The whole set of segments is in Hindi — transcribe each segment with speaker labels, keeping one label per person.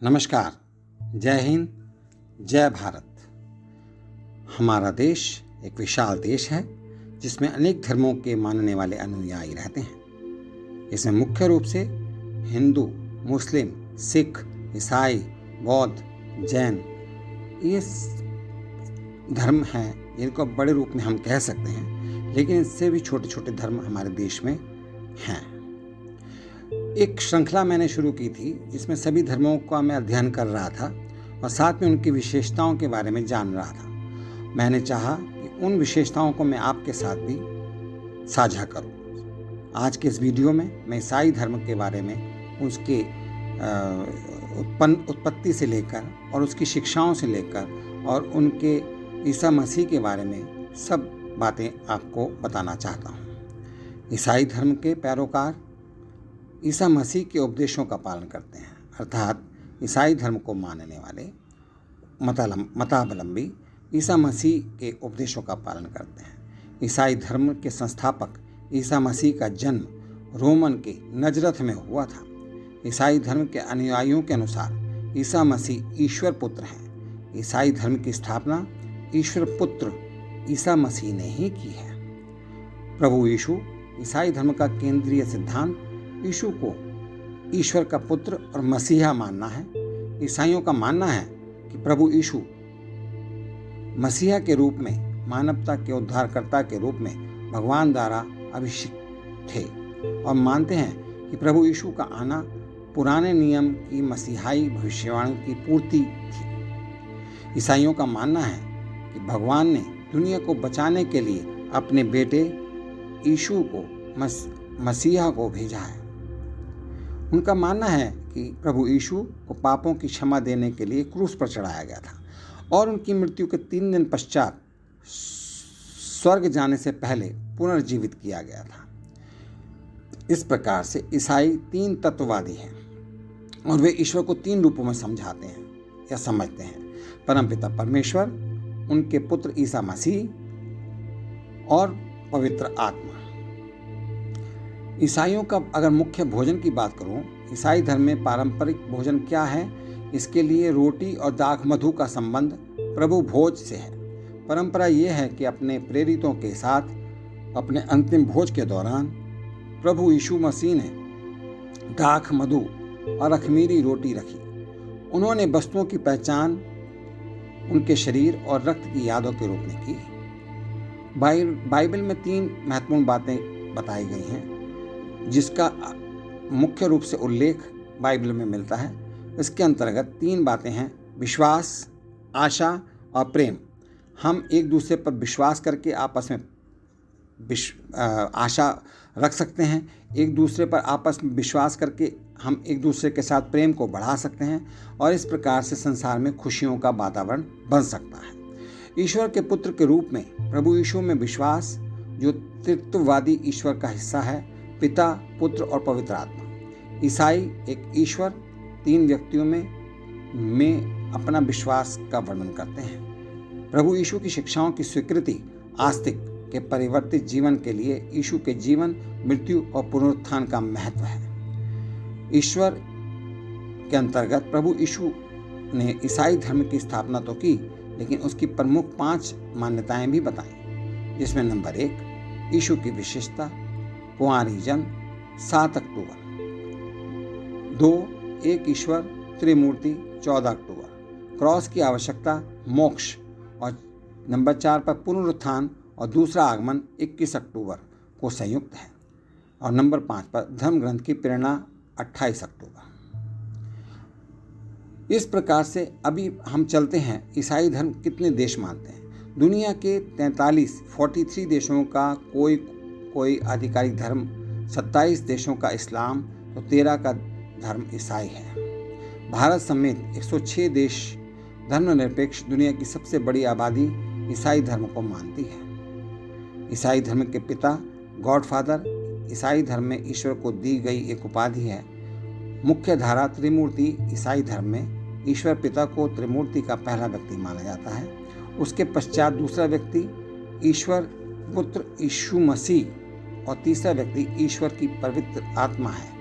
Speaker 1: नमस्कार। जय हिंद, जय भारत। हमारा देश एक विशाल देश है जिसमें अनेक धर्मों के मानने वाले अनुयायी रहते हैं। इसमें मुख्य रूप से हिंदू, मुस्लिम, सिख, ईसाई, बौद्ध, जैन ये धर्म हैं जिनको बड़े रूप में हम कह सकते हैं, लेकिन इससे भी छोटे छोटे धर्म हमारे देश में हैं। एक श्रृंखला मैंने शुरू की थी जिसमें सभी धर्मों का मैं अध्ययन कर रहा था और साथ में उनकी विशेषताओं के बारे में जान रहा था। मैंने चाहा कि उन विशेषताओं को मैं आपके साथ भी साझा करूं। आज के इस वीडियो में मैं ईसाई धर्म के बारे में उसके उत्पत्ति से लेकर और उसकी शिक्षाओं से लेकर और उनके ईसा मसीह के बारे में सब बातें आपको बताना चाहता हूँ। ईसाई धर्म के पैरोकार ईसा मसीह के उपदेशों का पालन करते हैं, अर्थात ईसाई धर्म को मानने वाले मतावलंबी ईसा मसीह के उपदेशों का पालन करते हैं। ईसाई धर्म के संस्थापक ईसा मसीह का जन्म रोमन के नजरत में हुआ था। ईसाई धर्म के अनुयायियों के अनुसार ईसा मसीह ईश्वर पुत्र हैं। ईसाई धर्म की स्थापना ईश्वर पुत्र ईसा मसीह ने ही की है। प्रभु यीशु ईसाई धर्म का केंद्रीय सिद्धांत यीशु को ईश्वर का पुत्र और मसीहा मानना है। ईसाइयों का मानना है कि प्रभु यीशु मसीहा के रूप में, मानवता के उद्धारकर्ता के रूप में भगवान द्वारा अभिषिक्त थे और मानते हैं कि प्रभु यीशु का आना पुराने नियम की मसीहाई भविष्यवाणी की पूर्ति थी। ईसाइयों का मानना है कि भगवान ने दुनिया को बचाने के लिए अपने बेटे यीशु को मसीहा को भेजा है। उनका मानना है कि प्रभु यीशु को पापों की क्षमा देने के लिए क्रूस पर चढ़ाया गया था और उनकी मृत्यु के 3 दिन पश्चात स्वर्ग जाने से पहले पुनर्जीवित किया गया था। इस प्रकार से ईसाई 3 तत्ववादी हैं और वे ईश्वर को 3 रूपों में समझाते हैं या समझते हैं: परमपिता परमेश्वर, उनके पुत्र ईसा मसीह और पवित्र आत्मा। ईसाइयों का अगर मुख्य भोजन की बात करूं, ईसाई धर्म में पारंपरिक भोजन क्या है? इसके लिए रोटी और दाख मधु का संबंध प्रभु भोज से है। परंपरा यह है कि अपने प्रेरितों के साथ अपने अंतिम भोज के दौरान प्रभु यीशु मसीह ने दाख मधु और अखमीरी रोटी रखी। उन्होंने वस्तुओं की पहचान उनके शरीर और रक्त की यादों के रूप में की। बाइबल में 3 महत्वपूर्ण बातें बताई गई हैं जिसका मुख्य रूप से उल्लेख बाइबल में मिलता है। इसके अंतर्गत 3 बातें हैं: विश्वास, आशा और प्रेम। हम एक दूसरे पर विश्वास करके आपस में आशा रख सकते हैं। एक दूसरे पर आपस में विश्वास करके हम एक दूसरे के साथ प्रेम को बढ़ा सकते हैं और इस प्रकार से संसार में खुशियों का वातावरण बन सकता है। ईश्वर के पुत्र के रूप में प्रभु यीशु में विश्वास, जो त्रित्ववादी ईश्वर का हिस्सा है, पिता, पुत्र और पवित्र आत्मा। ईसाई एक ईश्वर 3 व्यक्तियों में अपना विश्वास का वर्णन करते हैं। प्रभु यीशु की शिक्षाओं की स्वीकृति आस्तिक के परिवर्तित जीवन के लिए यीशु के जीवन, मृत्यु और पुनरुत्थान का महत्व है। ईश्वर के अंतर्गत प्रभु यीशु ने ईसाई धर्म की स्थापना तो की, लेकिन उसकी प्रमुख 5 मान्यताएं भी बताई, जिसमें नंबर 1 यीशु की विशेषता, कुंवारी जन्म 7 अक्टूबर। 2 एक ईश्वर त्रिमूर्ति 14 अक्टूबर। क्रॉस की आवश्यकता, मोक्ष। और नंबर 4 पर पुनरुत्थान और दूसरा आगमन 21 अक्टूबर को संयुक्त है। और नंबर 5 पर धर्म ग्रंथ की प्रेरणा 28 अक्टूबर। इस प्रकार से अभी हम चलते हैं ईसाई धर्म कितने देश मानते हैं। दुनिया के 43 देशों का कोई आधिकारिक धर्म, 27 देशों का इस्लाम, तो 13 का धर्म ईसाई है। भारत समेत 106 देश धर्मनिरपेक्ष दुनिया की सबसे बड़ी आबादी ईसाई धर्म को मानती है। ईसाई धर्म के पिता, गॉडफादर, ईसाई धर्म में ईश्वर को दी गई एक उपाधि है। मुख्य धारा त्रिमूर्ति ईसाई धर्म में ईश्वर पिता को त्रिमूर्ति का पहला व्यक्ति माना जाता है। उसके पश्चात दूसरा व्यक्ति ईश्वर पुत्र यीशु मसीह और तीसरा व्यक्ति ईश्वर की पवित्र आत्मा है।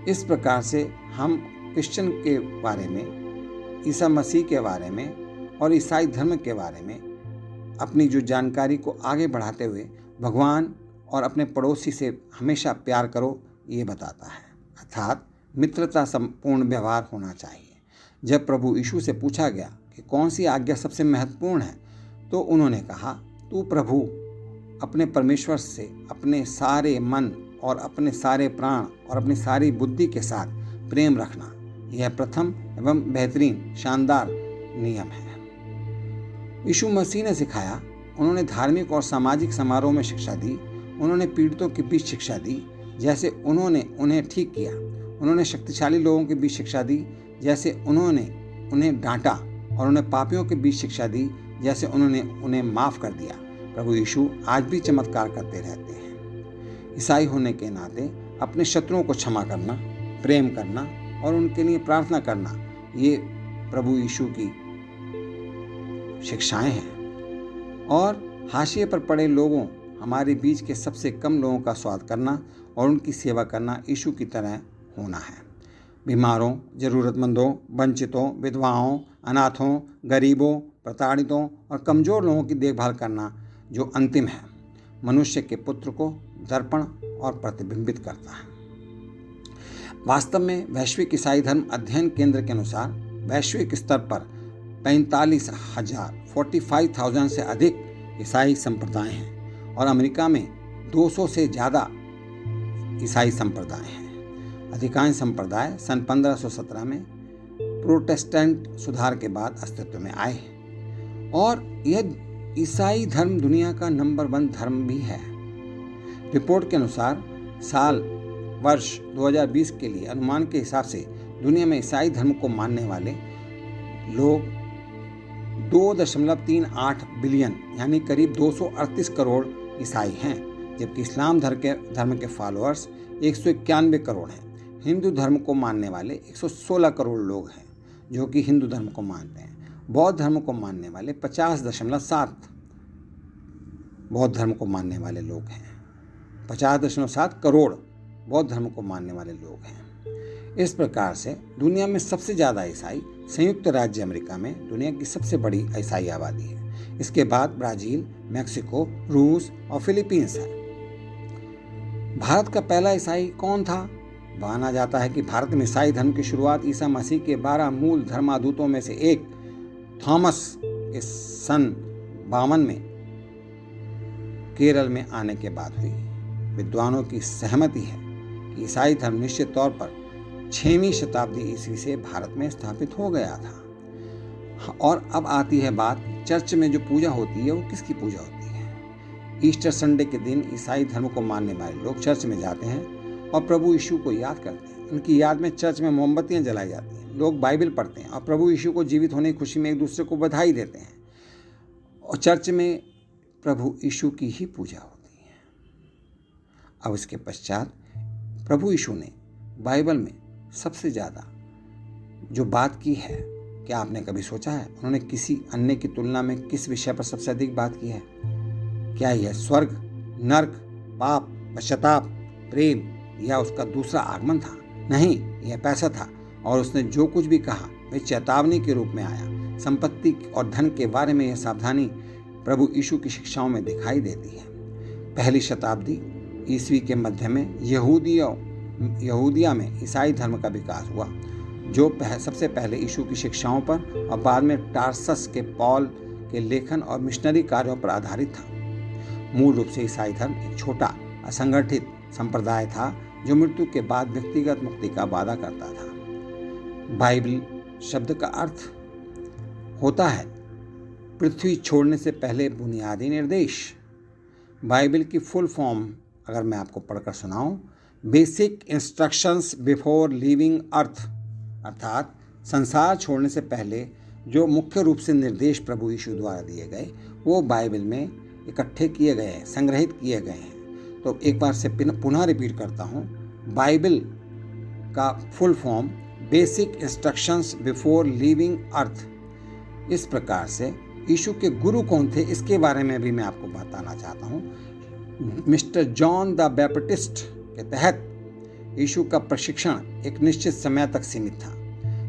Speaker 1: इस प्रकार से हम क्रिश्चियन के बारे में, ईसा मसीह के बारे में और ईसाई धर्म के बारे में अपनी जो जानकारी को आगे बढ़ाते हुए भगवान और अपने पड़ोसी से हमेशा प्यार करो ये बताता है, अर्थात मित्रता संपूर्ण व्यवहार होना चाहिए। जब प्रभु यीशु से पूछा गया कि कौन सी आज्ञा सबसे महत्वपूर्ण है, तो उन्होंने कहा, तू प्रभु अपने परमेश्वर से अपने सारे मन और अपने सारे प्राण और अपनी सारी बुद्धि के साथ प्रेम रखना। यह प्रथम एवं बेहतरीन शानदार नियम है। यीशु मसीह ने सिखाया। उन्होंने धार्मिक और सामाजिक समारोह में शिक्षा दी। उन्होंने पीड़ितों के बीच शिक्षा दी जैसे उन्होंने उन्हें ठीक किया। उन्होंने शक्तिशाली लोगों के बीच शिक्षा दी जैसे उन्होंने उन्हें डांटा, और उन्हें पापियों के बीच शिक्षा दी जैसे उन्होंने उन्हें माफ़ कर दिया। प्रभु यीशु आज भी चमत्कार करते रहते हैं। ईसाई होने के नाते अपने शत्रुओं को क्षमा करना, प्रेम करना और उनके लिए प्रार्थना करना, ये प्रभु यीशु की शिक्षाएं हैं। और हाशिए पर पड़े लोगों, हमारे बीच के सबसे कम लोगों का स्वाद करना और उनकी सेवा करना यीशु की तरह होना है। बीमारों, ज़रूरतमंदों, वंचितों, विधवाओं, अनाथों, गरीबों, प्रताड़ितों और कमज़ोर लोगों की देखभाल करना जो अंतिम है, मनुष्य के पुत्र को दर्पण और प्रतिबिंबित करता है। वास्तव में वैश्विक ईसाई धर्म अध्ययन केंद्र के अनुसार वैश्विक स्तर पर 45,000 से अधिक ईसाई संप्रदाय हैं और अमेरिका में 200 से ज़्यादा ईसाई संप्रदाय हैं। अधिकांश संप्रदाय सन 1517 में प्रोटेस्टेंट सुधार के बाद अस्तित्व में आए और यह ईसाई धर्म दुनिया का नंबर 1 धर्म भी है। रिपोर्ट के अनुसार साल वर्ष 2020 के लिए अनुमान के हिसाब से दुनिया में ईसाई धर्म को मानने वाले लोग 2.38 बिलियन यानी करीब 238 करोड़ ईसाई हैं, जबकि इस्लाम धर्म के फॉलोअर्स 191 करोड़ हैं। हिंदू धर्म को मानने वाले 116 करोड़ लोग हैं जो कि हिंदू धर्म को मानते हैं। बौद्ध धर्म को मानने वाले 50.7 बौद्ध धर्म को मानने वाले लोग हैं। 50.7 करोड़ बौद्ध धर्म को मानने वाले लोग हैं। इस प्रकार से दुनिया में सबसे ज़्यादा ईसाई संयुक्त राज्य अमेरिका में दुनिया की सबसे बड़ी ईसाई आबादी है। इसके बाद ब्राज़ील, मैक्सिको, रूस और फिलीपींस है। भारत का पहला ईसाई कौन था? माना जाता है कि भारत में ईसाई धर्म की शुरुआत ईसा मसीह के 12 मूल धर्मादूतों में से एक थॉमस के सन 52 में केरल में आने के बाद हुई। विद्वानों की सहमति है कि ईसाई धर्म निश्चित तौर पर 6वीं शताब्दी ईस्वी से भारत में स्थापित हो गया था। और अब आती है बात, चर्च में जो पूजा होती है वो किसकी पूजा होती है? ईस्टर संडे के दिन ईसाई धर्म को मानने वाले लोग चर्च में जाते हैं और प्रभु यीशु को याद करते हैं। उनकी याद में चर्च में मोमबत्तियां जलाई जाती हैं। लोग बाइबल पढ़ते हैं और प्रभु यीशु को जीवित होने की खुशी में एक दूसरे को बधाई देते हैं और चर्च में प्रभु यीशु की ही पूजा होती है। अब इसके पश्चात प्रभु यीशु ने बाइबल में सबसे ज़्यादा जो बात की है, क्या आपने कभी सोचा है उन्होंने किसी अन्य की तुलना में किस विषय पर सबसे अधिक बात की है? क्या यह स्वर्ग, नर्क, पाप, पश्चाताप, प्रेम या उसका दूसरा आगमन था? नहीं, यह पैसा था और उसने जो कुछ भी कहा वह चेतावनी के रूप में आया। संपत्ति और धन के बारे में यह सावधानी प्रभु यीशु की शिक्षाओं में दिखाई देती है। पहली शताब्दी ईस्वी के मध्य में यहूदिया में ईसाई धर्म का विकास हुआ, जो सबसे पहले यीशु की शिक्षाओं पर और बाद में टार्सस के पॉल के लेखन और मिशनरी कार्यों पर आधारित था। मूल रूप से ईसाई धर्म एक छोटा असंगठित संप्रदाय था जो मृत्यु के बाद व्यक्तिगत मुक्ति का वादा करता था। बाइबल शब्द का अर्थ होता है पृथ्वी छोड़ने से पहले बुनियादी निर्देश। बाइबल की फुल फॉर्म अगर मैं आपको पढ़कर सुनाऊं, बेसिक इंस्ट्रक्शंस बिफोर लीविंग अर्थ, अर्थात संसार छोड़ने से पहले जो मुख्य रूप से निर्देश प्रभु यीशु द्वारा दिए गए वो बाइबल में इकट्ठे किए गए हैं, संग्रहित किए गए हैं। तो एक बार से पुनः रिपीट करता हूँ, बाइबल का full form basic instructions before leaving earth. इस प्रकार से यीशु के गुरु कौन थे इसके बारे में भी मैं आपको बताना चाहता हूँ। मिस्टर जॉन द बैप्टिस्ट के तहत यीशु का प्रशिक्षण एक निश्चित समय तक सीमित था।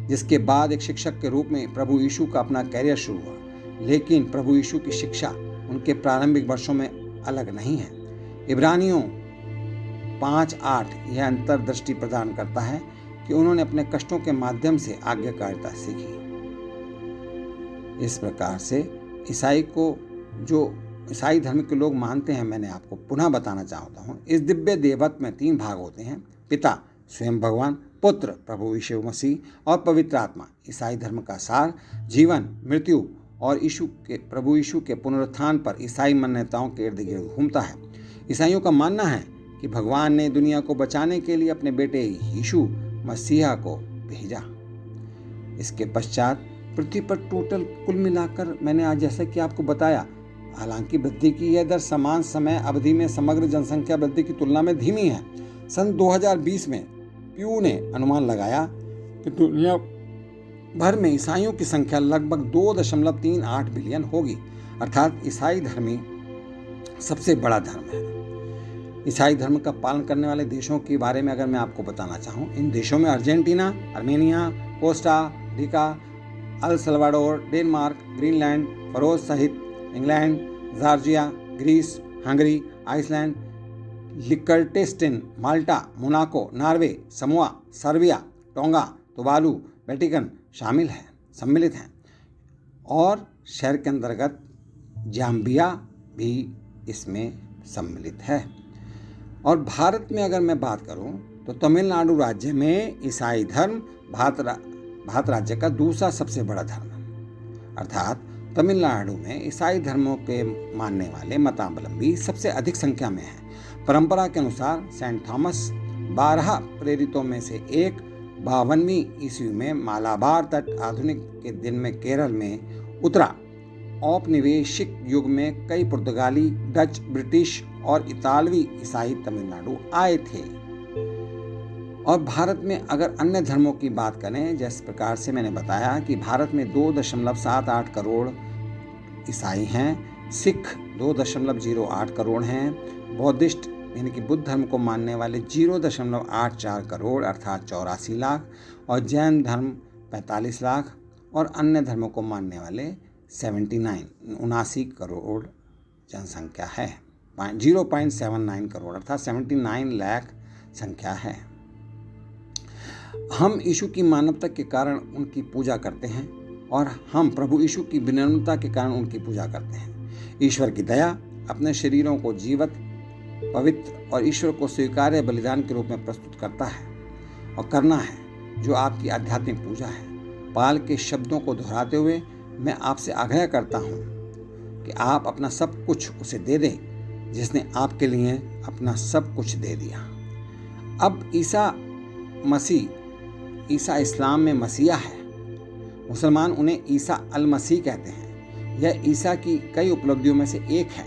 Speaker 1: जिसके बाद एक शिक्षक के रूप में प्रभु यीशु का अपना कैरियर शुरू हुआ। लेकिन प्रभु यीशु की शिक्षा उनके प्रारंभिक वर्षों में अलग नहीं है। इब्रानियों 5:8 यह अंतर्दृष्टि प्रदान करता है कि उन्होंने अपने कष्टों के माध्यम से आज्ञाकारिता सीखी। इस प्रकार से ईसाई धर्म के लोग मानते हैं, मैंने आपको पुनः बताना चाहता हूँ, इस दिव्य देवत्व में 3 भाग होते हैं: पिता स्वयं भगवान, पुत्र प्रभु यीशु मसीह और पवित्र आत्मा। ईसाई धर्म का सार जीवन, मृत्यु और प्रभु यीशु के पुनरुत्थान पर ईसाई मान्यताओं के इर्द गिर्द घूमता है। ईसाइयों का मानना है कि भगवान ने दुनिया को बचाने के लिए अपने बेटे यीशु मसीहा को भेजा। इसके पश्चात पृथ्वी पर टोटल कुल मिलाकर मैंने आज जैसा कि आपको बताया, हालांकि वृद्धि की यह दर समान समय अवधि में समग्र जनसंख्या वृद्धि की तुलना में धीमी है। सन 2020 में प्यू ने अनुमान लगाया कि दुनिया भर में ईसाइयों की संख्या लगभग 2.38 बिलियन होगी, अर्थात ईसाई धर्मी सबसे बड़ा धर्म है। ईसाई धर्म का पालन करने वाले देशों के बारे में अगर मैं आपको बताना चाहूँ, इन देशों में Argentina, Armenia, Costa Rica, El Salvador, Denmark, Greenland, Faroes सहित England, Georgia, Greece, Hungary, Iceland, Liechtenstein, Malta, Monaco, Norway, Samoa, Serbia, Tonga, Tuvalu, Vatican सम्मिलित हैं और शहर के अंतर्गत जाम्बिया भी इसमें सम्मिलित है। और भारत में अगर मैं बात करूं तो तमिलनाडु राज्य में ईसाई धर्म भारत राज्य का दूसरा सबसे बड़ा धर्म है, अर्थात तमिलनाडु में ईसाई धर्मों के मानने वाले मतावलंबी सबसे अधिक संख्या में हैं। परंपरा के अनुसार सेंट थॉमस 12 प्रेरितों में से एक 52वीं ईस्वी में मालाबार तट आधुनिक के दिन में केरल में उतरा। औपनिवेशिक युग में कई पुर्तगाली, डच, ब्रिटिश और इतालवी ईसाई तमिलनाडु आए थे। और भारत में अगर अन्य धर्मों की बात करें, जिस प्रकार से मैंने बताया कि भारत में 2.78 करोड़ ईसाई हैं, सिख 2.08 करोड़ हैं, बौद्धिस्ट यानी कि बुद्ध धर्म को मानने वाले 0.84 करोड़ अर्थात 84 लाख, और जैन धर्म 45 लाख और अन्य धर्मों को मानने वाले 79 करोड़ जनसंख्या है। 0.79 करोड़ अर्थात 79 लाख संख्या है। हम यीशु की मानवता के कारण उनकी पूजा करते हैं और हम प्रभु यीशु की विनम्रता के कारण उनकी पूजा करते हैं। ईश्वर की दया अपने शरीरों को जीवित, पवित्र और ईश्वर को स्वीकार्य बलिदान के रूप में प्रस्तुत करता है और करना है, जो आपकी आध्यात्मिक पूजा है। पाल के शब्दों को दोहराते हुए मैं आपसे आग्रह करता हूँ कि आप अपना सब कुछ उसे दे दें, जिसने आपके लिए अपना सब कुछ दे दिया। अब ईसा इस्लाम में मसीहा है। मुसलमान उन्हें ईसा अल मसीह कहते हैं। यह ईसा की कई उपलब्धियों में से एक है,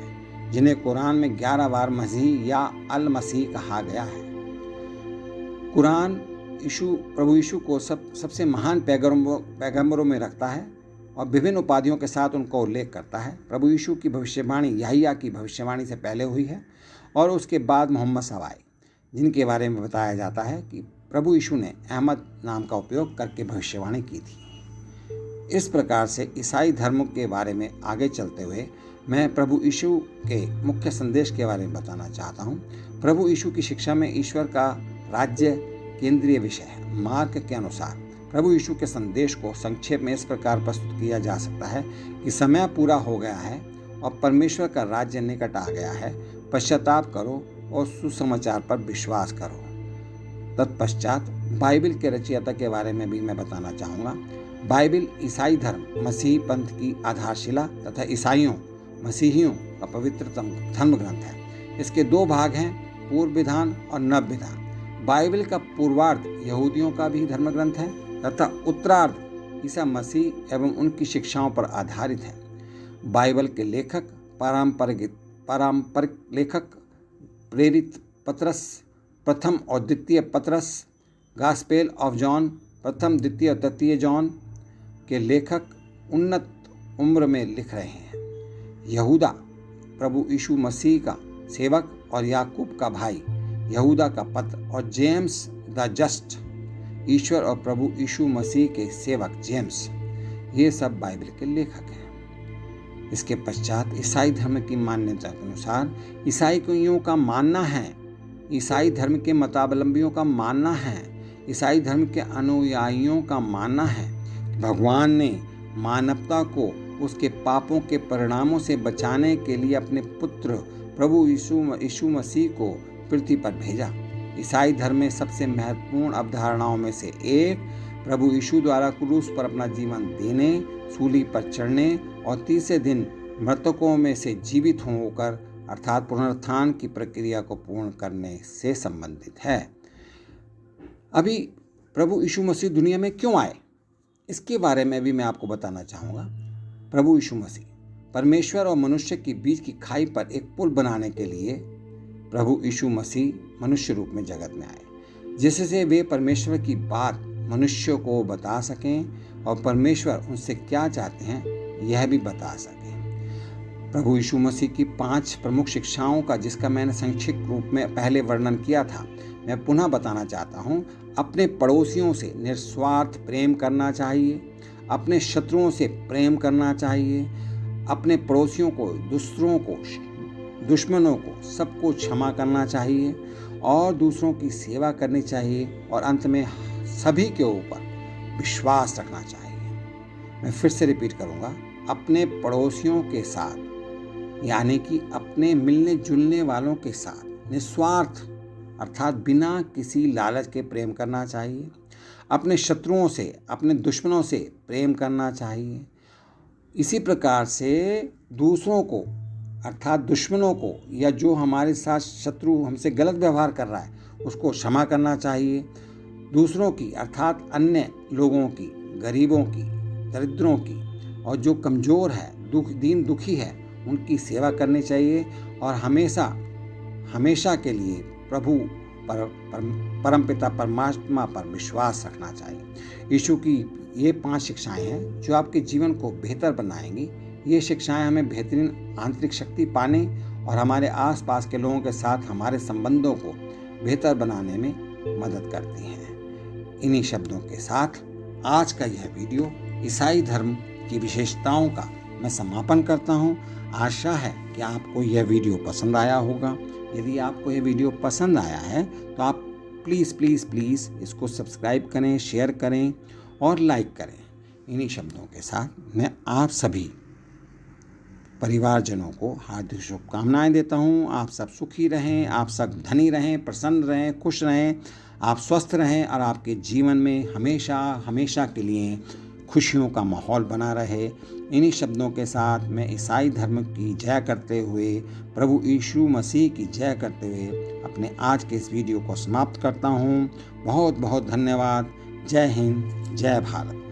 Speaker 1: जिन्हें कुरान में 11 बार मसीह या अल मसीह कहा गया है। कुरान प्रभु यीशु को सबसे महान पैगंबरों में रखता है और विभिन्न उपाधियों के साथ उनका उल्लेख करता है। प्रभु यीशु की भविष्यवाणी यहिया की भविष्यवाणी से पहले हुई है और उसके बाद मोहम्मद साहब आए, जिनके बारे में बताया जाता है कि प्रभु यीशु ने अहमद नाम का उपयोग करके भविष्यवाणी की थी। इस प्रकार से ईसाई धर्म के बारे में आगे चलते हुए मैं प्रभु यीशु के मुख्य संदेश के बारे में बताना चाहता हूँ। प्रभु यीशु की शिक्षा में ईश्वर का राज्य केंद्रीय विषय है। मार्क के अनुसार प्रभु यीशु के संदेश को संक्षेप में इस प्रकार प्रस्तुत किया जा सकता है कि समय पूरा हो गया है और परमेश्वर का राज्य निकट आ गया है। पश्चाताप करो और सुसमाचार पर विश्वास करो। तत्पश्चात बाइबल के रचयिता के बारे में भी मैं बताना चाहूँगा। बाइबल ईसाई धर्म मसीह पंथ की आधारशिला तथा ईसाइयों मसीहियों का पवित्रतम धर्म ग्रंथ है। इसके 2 भाग हैं, पूर्व विधान और नव विधान। बाइबल का पूर्वार्ध यहूदियों का भी धर्म ग्रंथ है तथा उत्तरार्ध ईसा मसीह एवं उनकी शिक्षाओं पर आधारित है। बाइबल के लेखक पारंपरिक लेखक प्रेरित पतरस प्रथम और द्वितीय पतरस, गॉस्पेल ऑफ जॉन प्रथम, द्वितीय और तृतीय जॉन के लेखक उन्नत उम्र में लिख रहे हैं। यहूदा प्रभु यीशु मसीह का सेवक और याकूब का भाई यहूदा का पत्र और जेम्स द जस्ट ईश्वर और प्रभु यीशु मसीह के सेवक जेम्स, ये सब बाइबल के लेखक हैं। इसके पश्चात ईसाई धर्म की मान्यता के अनुसार ईसाइयों का मानना है, ईसाई धर्म के मतावलंबियों का मानना है, ईसाई धर्म के अनुयायियों का मानना है कि भगवान ने मानवता को उसके पापों के परिणामों से बचाने के लिए अपने पुत्र प्रभु यीशु मसीह को पृथ्वी पर भेजा। ईसाई धर्म में सबसे महत्वपूर्ण अवधारणाओं में से एक प्रभु यीशु द्वारा क्रूस पर अपना जीवन देने, सूली पर चढ़ने और तीसरे दिन मृतकों में से जीवित होकर अर्थात पुनरुत्थान की प्रक्रिया को पूर्ण करने से संबंधित है। अभी प्रभु यीशु मसीह दुनिया में क्यों आए, इसके बारे में भी मैं आपको बताना चाहूँगा। प्रभु यीशु मसीह परमेश्वर और मनुष्य के बीच की खाई पर एक पुल बनाने के लिए प्रभु यीशु मसीह मनुष्य रूप में जगत में आए, जिससे वे परमेश्वर की बात मनुष्यों को बता सकें और परमेश्वर उनसे क्या चाहते हैं यह भी बता सकें। प्रभु यीशु मसीह की 5 प्रमुख शिक्षाओं का, जिसका मैंने संक्षिप्त रूप में पहले वर्णन किया था, मैं पुनः बताना चाहता हूँ। अपने पड़ोसियों से निस्वार्थ प्रेम करना चाहिए, अपने शत्रुओं से प्रेम करना चाहिए, अपने पड़ोसियों को, दूसरों को, दुश्मनों को, सबको क्षमा करना चाहिए और दूसरों की सेवा करनी चाहिए और अंत में सभी के ऊपर विश्वास रखना चाहिए। मैं फिर से रिपीट करूँगा, अपने पड़ोसियों के साथ यानी कि अपने मिलने जुलने वालों के साथ निस्वार्थ अर्थात बिना किसी लालच के प्रेम करना चाहिए, अपने शत्रुओं से, अपने दुश्मनों से प्रेम करना चाहिए। इसी प्रकार से दूसरों को अर्थात दुश्मनों को या जो हमारे साथ शत्रु हमसे गलत व्यवहार कर रहा है उसको क्षमा करना चाहिए। दूसरों की अर्थात अन्य लोगों की, गरीबों की, दरिद्रों की और जो कमज़ोर है, दीन दुखी है, उनकी सेवा करनी चाहिए और हमेशा के लिए प्रभु परमपिता परमात्मा पर विश्वास रखना चाहिए। यीशु की ये 5 शिक्षाएं हैं जो आपके जीवन को बेहतर बनाएंगी। ये शिक्षाएं हमें बेहतरीन आंतरिक शक्ति पाने और हमारे आसपास के लोगों के साथ हमारे संबंधों को बेहतर बनाने में मदद करती हैं। इन्हीं शब्दों के साथ आज का यह वीडियो ईसाई धर्म की विशेषताओं का मैं समापन करता हूँ। आशा है कि आपको यह वीडियो पसंद आया होगा। यदि आपको यह वीडियो पसंद आया है तो आप प्लीज़ इसको सब्सक्राइब करें, शेयर करें और लाइक करें। इन्हीं शब्दों के साथ मैं आप सभी परिवारजनों को हार्दिक शुभकामनाएं देता हूं। आप सब सुखी रहें, आप सब धनी रहें, प्रसन्न रहें, खुश रहें, आप स्वस्थ रहें और आपके जीवन में हमेशा के लिए खुशियों का माहौल बना रहे। इन्हीं शब्दों के साथ मैं ईसाई धर्म की जय करते हुए, प्रभु यीशु मसीह की जय करते हुए अपने आज के इस वीडियो को समाप्त करता हूँ। बहुत बहुत धन्यवाद। जय हिंद, जय भारत।